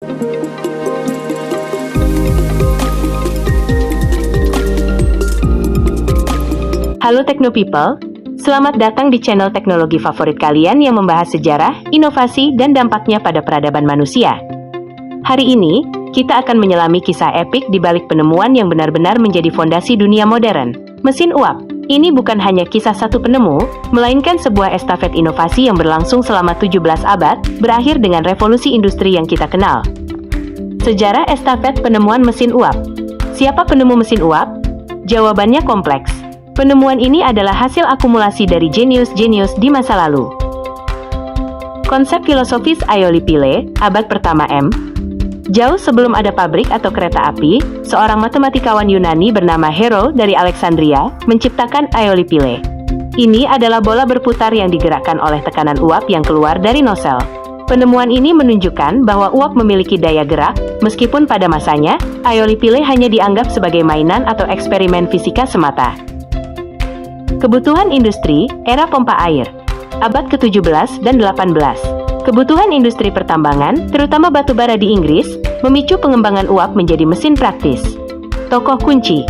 Halo Tekno People, selamat datang di channel teknologi favorit kalian yang membahas sejarah, inovasi, dan dampaknya pada peradaban manusia. Hari ini, kita akan menyelami kisah epik di balik penemuan yang benar-benar menjadi fondasi dunia modern, mesin uap. Ini bukan hanya kisah satu penemu, melainkan sebuah estafet inovasi yang berlangsung selama 17 abad, berakhir dengan revolusi industri yang kita kenal. Sejarah estafet penemuan mesin uap. Siapa penemu mesin uap? Jawabannya kompleks. Penemuan ini adalah hasil akumulasi dari jenius-jenius di masa lalu. Konsep filosofis Aioli Pile, abad pertama M. Jauh sebelum ada pabrik atau kereta api, seorang matematikawan Yunani bernama Hero dari Alexandria menciptakan Aioli Pile. Ini adalah bola berputar yang digerakkan oleh tekanan uap yang keluar dari nosel. Penemuan ini menunjukkan bahwa uap memiliki daya gerak, meskipun pada masanya, Aioli Pile hanya dianggap sebagai mainan atau eksperimen fisika semata. Kebutuhan industri, era pompa air, abad ke-17 dan 18. Kebutuhan industri pertambangan, terutama batubara di Inggris, memicu pengembangan uap menjadi mesin praktis. Tokoh kunci,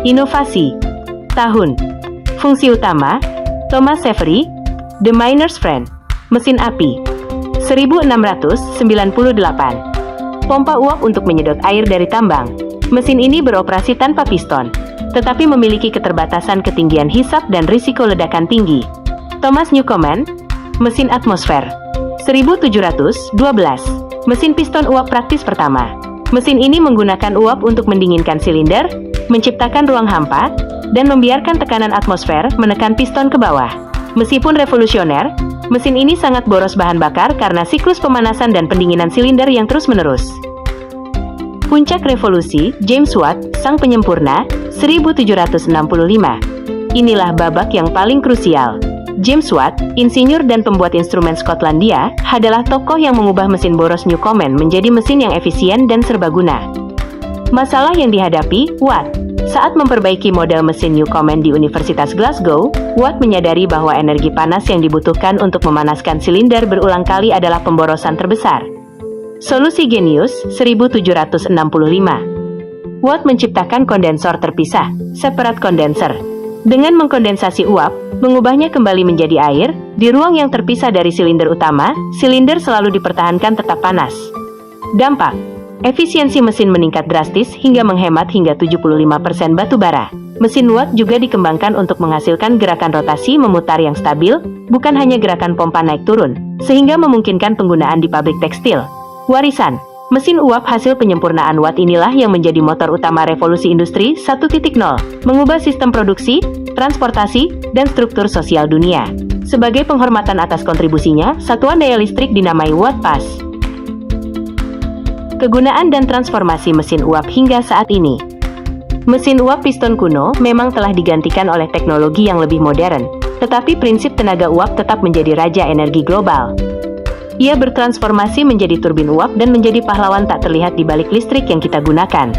inovasi, tahun, fungsi utama, Thomas Savery, The Miner's Friend, mesin api, 1698. Pompa uap untuk menyedot air dari tambang. Mesin ini beroperasi tanpa piston, tetapi memiliki keterbatasan ketinggian hisap dan risiko ledakan tinggi. Thomas Newcomen, mesin atmosfer, 1712, mesin piston uap praktis pertama. Mesin ini menggunakan uap untuk mendinginkan silinder, menciptakan ruang hampa, dan membiarkan tekanan atmosfer menekan piston ke bawah. Meskipun revolusioner, mesin ini sangat boros bahan bakar karena siklus pemanasan dan pendinginan silinder yang terus-menerus. Puncak revolusi, James Watt, sang penyempurna, 1765. Inilah babak yang paling krusial. James Watt, insinyur dan pembuat instrumen Skotlandia, adalah tokoh yang mengubah mesin boros Newcomen menjadi mesin yang efisien dan serbaguna. Masalah yang dihadapi, Watt. Saat memperbaiki model mesin Newcomen di Universitas Glasgow, Watt menyadari bahwa energi panas yang dibutuhkan untuk memanaskan silinder berulang kali adalah pemborosan terbesar. Solusi genius, 1765. Watt menciptakan kondensor terpisah, separate condenser. Dengan mengkondensasi uap, mengubahnya kembali menjadi air, di ruang yang terpisah dari silinder utama, silinder selalu dipertahankan tetap panas. Dampak, efisiensi mesin meningkat drastis hingga menghemat hingga 75% batu bara. Mesin Watt juga dikembangkan untuk menghasilkan gerakan rotasi memutar yang stabil, bukan hanya gerakan pompa naik turun, sehingga memungkinkan penggunaan di pabrik tekstil. Warisan, mesin uap hasil penyempurnaan Watt inilah yang menjadi motor utama revolusi industri 1.0, mengubah sistem produksi, transportasi, dan struktur sosial dunia. Sebagai penghormatan atas kontribusinya, satuan daya listrik dinamai Watt Pass. Kegunaan dan transformasi mesin uap hingga saat ini. Mesin uap piston kuno memang telah digantikan oleh teknologi yang lebih modern, tetapi prinsip tenaga uap tetap menjadi raja energi global. Ia bertransformasi menjadi turbin uap dan menjadi pahlawan tak terlihat di balik listrik yang kita gunakan.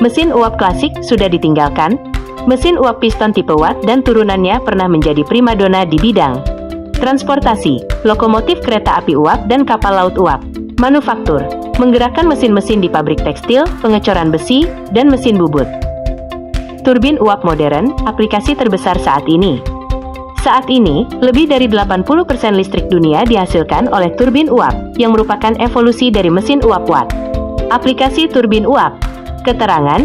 Mesin uap klasik sudah ditinggalkan. Mesin uap piston tipe Watt dan turunannya pernah menjadi primadona di bidang transportasi, lokomotif kereta api uap dan kapal laut uap. Manufaktur, menggerakkan mesin-mesin di pabrik tekstil, pengecoran besi, dan mesin bubut. Turbin uap modern, aplikasi terbesar saat ini. Saat ini, lebih dari 80% listrik dunia dihasilkan oleh turbin uap, yang merupakan evolusi dari mesin uap Watt. Aplikasi turbin uap. Keterangan,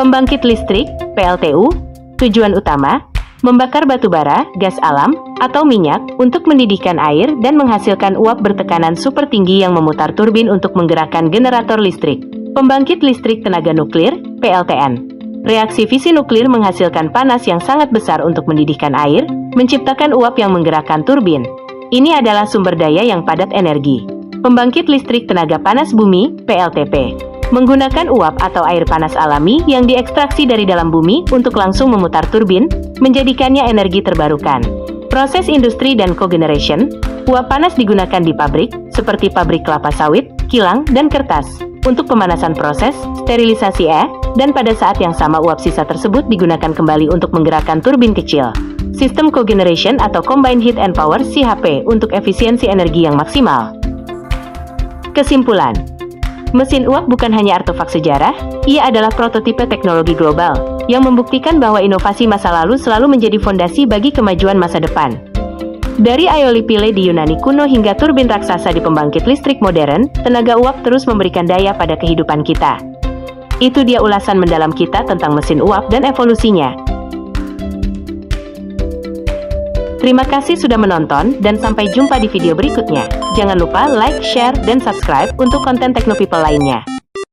pembangkit listrik, PLTU, tujuan utama, membakar batu bara, gas alam, atau minyak, untuk mendidihkan air dan menghasilkan uap bertekanan super tinggi yang memutar turbin untuk menggerakkan generator listrik. Pembangkit listrik tenaga nuklir, PLTN. Reaksi fisi nuklir menghasilkan panas yang sangat besar untuk mendidihkan air, menciptakan uap yang menggerakkan turbin. Ini adalah sumber daya yang padat energi. Pembangkit listrik tenaga panas bumi, PLTP. Menggunakan uap atau air panas alami yang diekstraksi dari dalam bumi untuk langsung memutar turbin, menjadikannya energi terbarukan. Proses industri dan cogeneration, uap panas digunakan di pabrik, seperti pabrik kelapa sawit, kilang, dan kertas, untuk pemanasan proses, sterilisasi dan pada saat yang sama uap sisa tersebut digunakan kembali untuk menggerakkan turbin kecil. Sistem cogeneration atau Combined Heat and Power (CHP) untuk efisiensi energi yang maksimal. Kesimpulan, mesin uap bukan hanya artefak sejarah, ia adalah prototipe teknologi global yang membuktikan bahwa inovasi masa lalu selalu menjadi fondasi bagi kemajuan masa depan. Dari Aeolipile di Yunani kuno hingga turbin raksasa di pembangkit listrik modern, tenaga uap terus memberikan daya pada kehidupan kita. Itu dia ulasan mendalam kita tentang mesin uap dan evolusinya. Terima kasih sudah menonton, dan sampai jumpa di video berikutnya. Jangan lupa like, share, dan subscribe untuk konten Techno People lainnya.